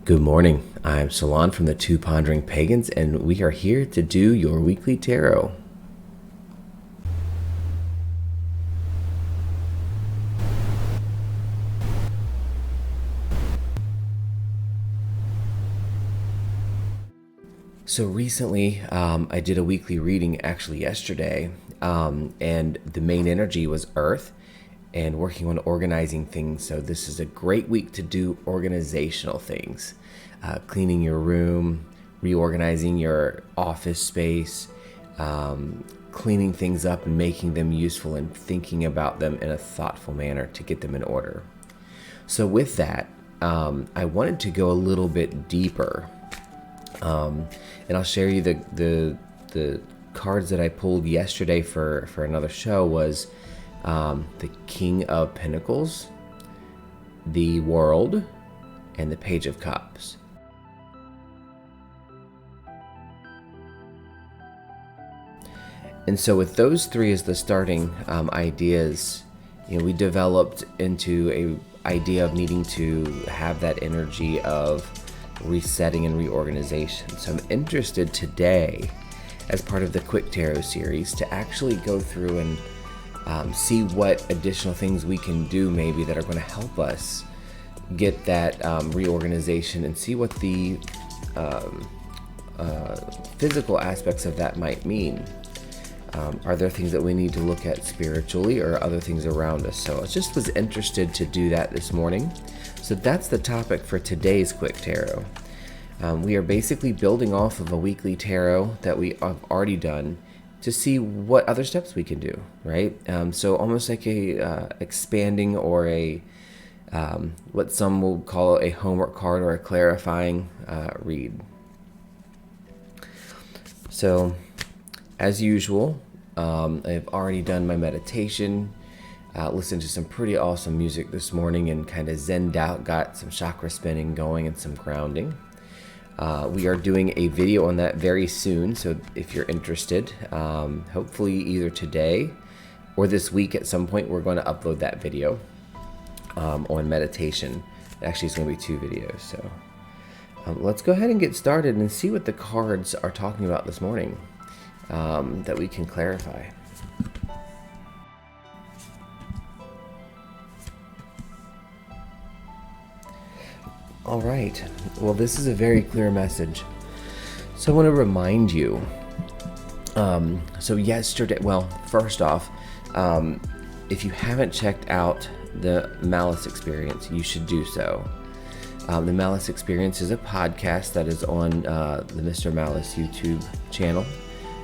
Good morning. I'm Salon from the Two Pondering Pagans, and we are here to do your weekly tarot. So recently, I did a weekly reading actually yesterday, and the main energy was Earth and working on organizing things. So this is a great week to do organizational things, cleaning your room, reorganizing your office space, cleaning things up and making them useful and thinking about them in a thoughtful manner to get them in order. So with that, I wanted to go a little bit deeper. And I'll share you the cards that I pulled yesterday for another show was the King of Pentacles, the World, and the Page of Cups. And so with those three as the starting ideas, we developed into a idea of needing to have that energy of resetting and reorganization. So I'm interested today, as part of the Quick Tarot series, to actually go through and see what additional things we can do maybe that are going to help us get that reorganization and see what the physical aspects of that might mean. Are there things that we need to look at spiritually or other things around us? So I just was interested to do that this morning. So that's the topic for today's Quick Tarot. We are basically building off of a weekly tarot that we have already done to see what other steps we can do, right? So almost like a expanding or a what some will call a homework card or a clarifying read. So as usual, I've already done my meditation, listened to some pretty awesome music this morning and kind of zenned out, got some chakra spinning going and some grounding. We are doing a video on that very soon, so if you're interested, hopefully either today or this week at some point, we're going to upload that video on meditation. Actually, it's going to be 2 videos, so let's go ahead and get started and see what the cards are talking about this morning that we can clarify. All right, well, this is a very clear message. So I want to remind you, so yesterday, well, first off, if you haven't checked out the Malice Experience, you should do so. The Malice Experience is a podcast that is on the Mr. Malice YouTube channel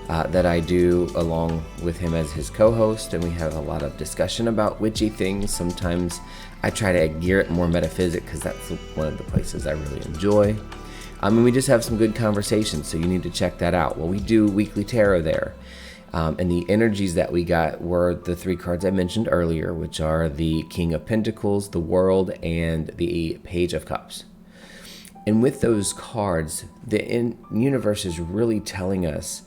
that I do along with him as his co-host, and we have a lot of discussion about witchy things. Sometimes I try to gear it more metaphysic because that's one of the places I really enjoy. And we just have some good conversations, so you need to check that out. Well, we do weekly tarot there. And the energies that we got were the 3 cards I mentioned earlier, which are the King of Pentacles, the World, and the Page of Cups. And with those cards, the universe is really telling us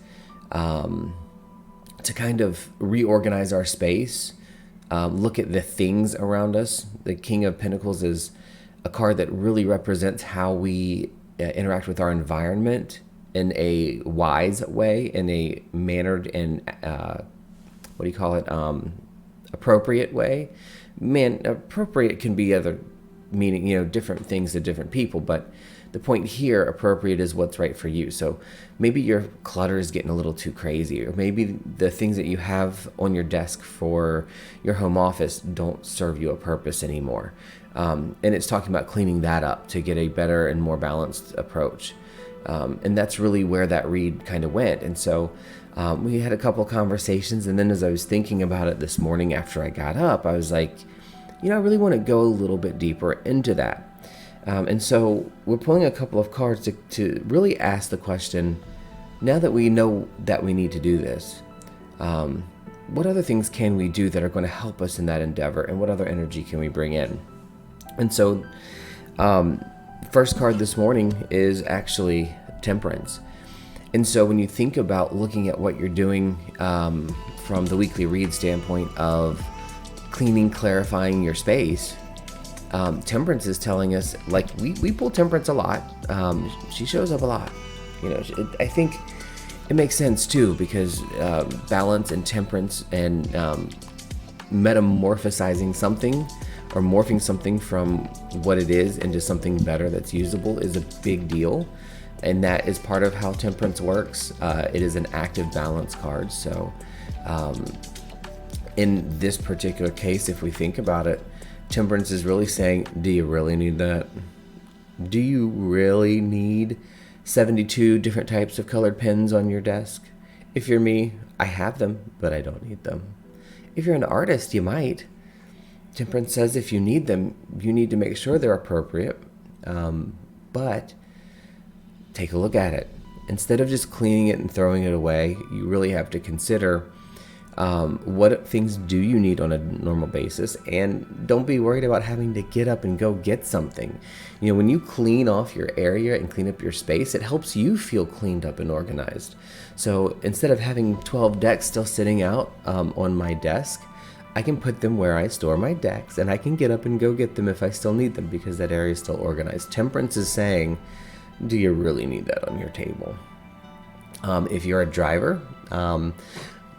to kind of reorganize our space, look at the things around us. The King of Pentacles is a card that really represents how we interact with our environment in a wise way, in a mannered and appropriate way. Appropriate can be other meaning, different things to different people, but the point here, appropriate, is what's right for you. So maybe your clutter is getting a little too crazy, or maybe the things that you have on your desk for your home office don't serve you a purpose anymore. And it's talking about cleaning that up to get a better and more balanced approach. And that's really where that read kind of went. And so we had a couple of conversations, and then as I was thinking about it this morning after I got up, I was like, I really want to go a little bit deeper into that. And so we're pulling a couple of cards to really ask the question, now that we know that we need to do this, what other things can we do that are going to help us in that endeavor, and what other energy can we bring in? And so first card this morning is actually Temperance. And so when you think about looking at what you're doing from the weekly read standpoint of cleaning, clarifying your space, Temperance is telling us, like, we pull Temperance a lot. She shows up a lot. I think it makes sense too, because balance and temperance and metamorphosizing something, or morphing something from what it is into something better that's usable, is a big deal. And that is part of how temperance works. It is an active balance card. So in this particular case, if we think about it, temperance is really saying, do you really need that? Do you really need 72 different types of colored pens on your desk? If you're me, I have them, but I don't need them. If you're an artist, you might. Temperance says if you need them, you need to make sure they're appropriate. But take a look at it. Instead of just cleaning it and throwing it away, you really have to consider what things do you need on a normal basis, and don't be worried about having to get up and go get something. When you clean off your area and clean up your space, it helps you feel cleaned up and organized. So instead of having 12 decks still sitting out on my desk, I can put them where I store my decks, and I can get up and go get them if I still need them, because that area is still organized. Temperance is saying, do you really need that on your table? If you're a driver,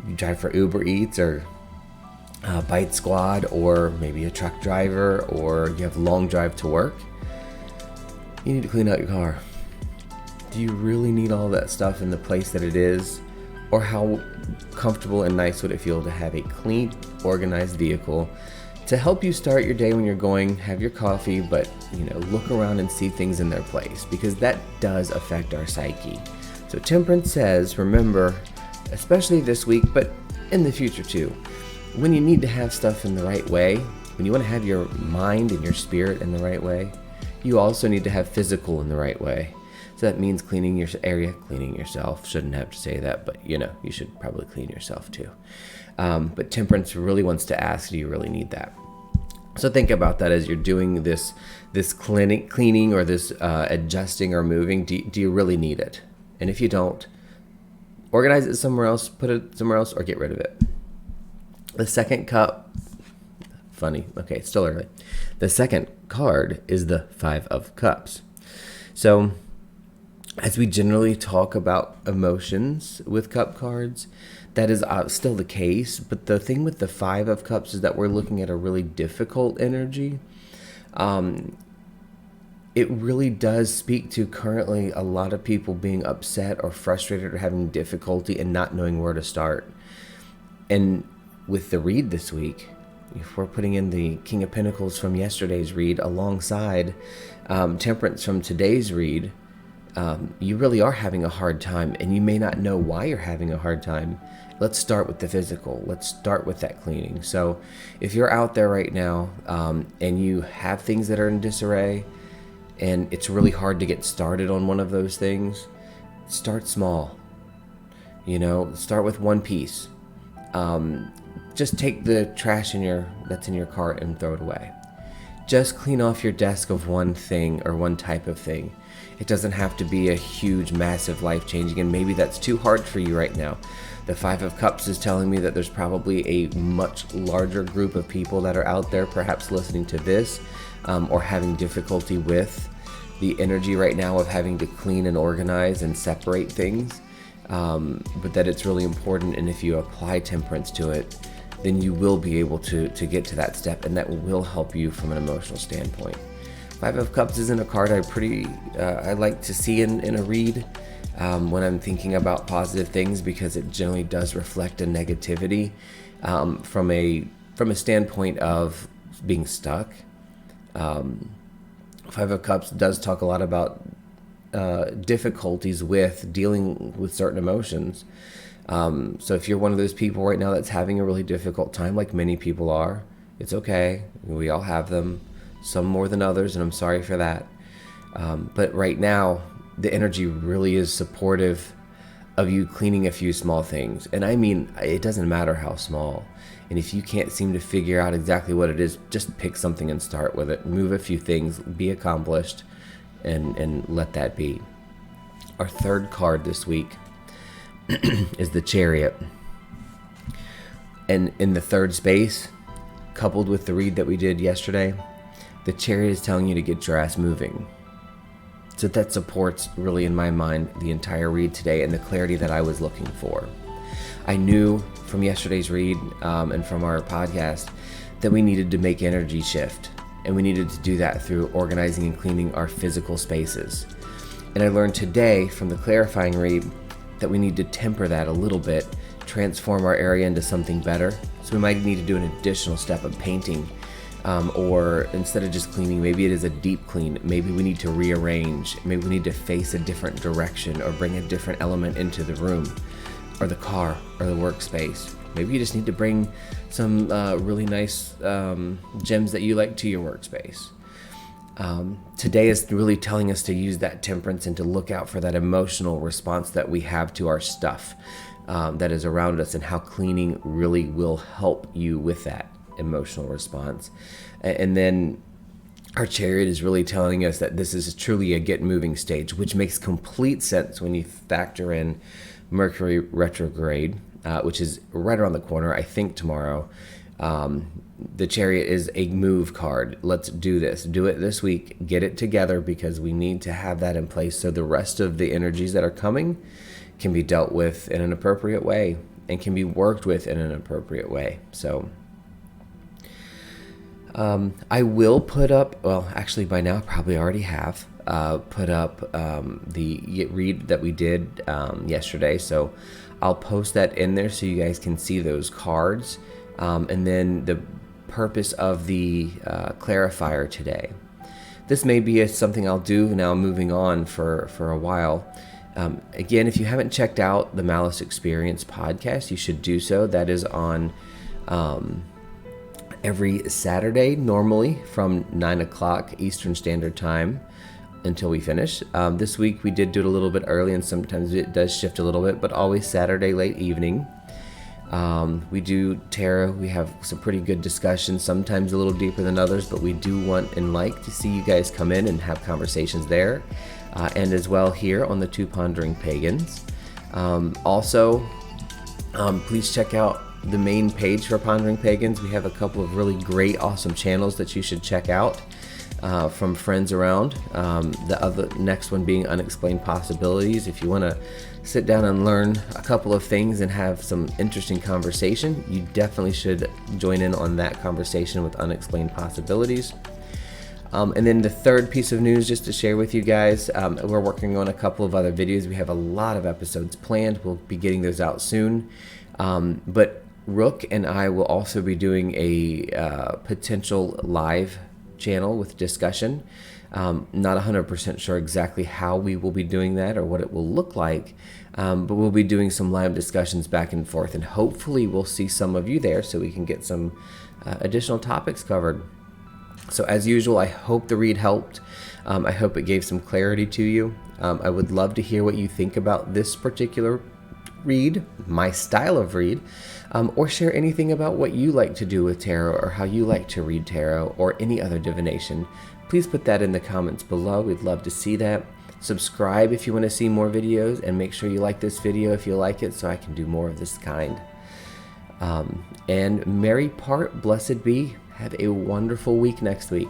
you drive for Uber Eats or Bite Squad, or maybe a truck driver, or you have a long drive to work, you need to clean out your car. Do you really need all that stuff in the place that it is? Or how comfortable and nice would it feel to have a clean, organized vehicle to help you start your day when you're going, have your coffee, but look around and see things in their place, because that does affect our psyche. So Temperance says, remember, especially this week, but in the future too, when you need to have stuff in the right way, when you want to have your mind and your spirit in the right way, you also need to have physical in the right way. So that means cleaning your area, cleaning yourself. Shouldn't have to say that, but you should probably clean yourself too. But Temperance really wants to ask, do you really need that? So think about that as you're doing this cleaning or this adjusting or moving. Do you really need it? And if you don't, organize it somewhere else, put it somewhere else, or get rid of it. The second cup, funny, okay, it's still early. The second card is the Five of Cups. So as we generally talk about emotions with cup cards, that is still the case. But the thing with the Five of Cups is that we're looking at a really difficult energy. It really does speak to currently a lot of people being upset or frustrated or having difficulty and not knowing where to start. And with the read this week, if we're putting in the King of Pentacles from yesterday's read alongside Temperance from today's read, you really are having a hard time, and you may not know why you're having a hard time. Let's start with the physical. Let's start with that cleaning. So if you're out there right now and you have things that are in disarray, and it's really hard to get started on one of those things, start small. Start with one piece. Just take the trash that's in your cart and throw it away. Just clean off your desk of one thing or one type of thing. It doesn't have to be a huge, massive, life-changing, and maybe that's too hard for you right now. The Five of Cups is telling me that there's probably a much larger group of people that are out there perhaps listening to this or having difficulty with the energy right now of having to clean and organize and separate things, but that it's really important, and if you apply Temperance to it, then you will be able to get to that step, and that will help you from an emotional standpoint. Five of Cups isn't a card I like to see in a read when I'm thinking about positive things, because it generally does reflect a negativity from a standpoint of being stuck. Five of Cups does talk a lot about difficulties with dealing with certain emotions. So if you're one of those people right now that's having a really difficult time, like many people are, it's okay. We all have them, some more than others, and I'm sorry for that. But right now, the energy really is supportive of you cleaning a few small things. And I mean, it doesn't matter how small. And if you can't seem to figure out exactly what it is, just pick something and start with it. Move a few things, be accomplished, and let that be. Our third card this week is the Chariot. And in the third space, coupled with the read that we did yesterday, The Chariot is telling you to get your ass moving. So that supports, really, in my mind, the entire read today and the clarity that I was looking for. I knew from yesterday's read and from our podcast that we needed to make energy shift. And we needed to do that through organizing and cleaning our physical spaces. And I learned today from the clarifying read that we need to temper that a little bit, transform our area into something better. So we might need to do an additional step of painting. Or instead of just cleaning, maybe it is a deep clean. Maybe we need to rearrange. Maybe we need to face a different direction or bring a different element into the room or the car or the workspace. Maybe you just need to bring some really nice gems that you like to your workspace. Today is really telling us to use that temperance and to look out for that emotional response that we have to our stuff that is around us, and how cleaning really will help you with that emotional response. And then our Chariot is really telling us that this is truly a get moving stage, which makes complete sense when you factor in Mercury retrograde, which is right around the corner, I think tomorrow. The Chariot is a move card. Let's do this. Do it this week. Get it together, because we need to have that in place so the rest of the energies that are coming can be dealt with in an appropriate way and can be worked with in an appropriate way. So I will put up, well, actually by now probably already have put up the read that we did yesterday. So I'll post that in there so you guys can see those cards. And then the purpose of the clarifier today. This may be something I'll do now moving on for a while. Again, if you haven't checked out the Malice Experience podcast, you should do so. That is on every Saturday, normally from 9 o'clock Eastern Standard Time until we finish. This week we did do it a little bit early, and sometimes it does shift a little bit, but always Saturday late evening. We do tarot. We have some pretty good discussions, sometimes a little deeper than others, but we do want and like to see you guys come in and have conversations there, and as well here on the Two Pondering Pagans. Also, please check out the main page for Pondering Pagans. We have a couple of really great, awesome channels that you should check out from friends around. The next one being Unexplained Possibilities. If you want to sit down and learn a couple of things and have some interesting conversation, you definitely should join in on that conversation with Unexplained Possibilities. And then the third piece of news, just to share with you guys, we're working on a couple of other videos. We have a lot of episodes planned. We'll be getting those out soon. But Rook and I will also be doing a potential live channel with discussion. Not 100% sure exactly how we will be doing that or what it will look like, but we'll be doing some live discussions back and forth, and hopefully we'll see some of you there so we can get some additional topics covered. So as usual, I hope the read helped. I hope it gave some clarity to you. I would love to hear what you think about this particular read, my style of read, or share anything about what you like to do with tarot, or how you like to read tarot, or any other divination. Please put that in the comments below. We'd love to see that. Subscribe if you want to see more videos, and make sure you like this video if you like it, so I can do more of this kind. And merry part, blessed be. Have a wonderful week next week.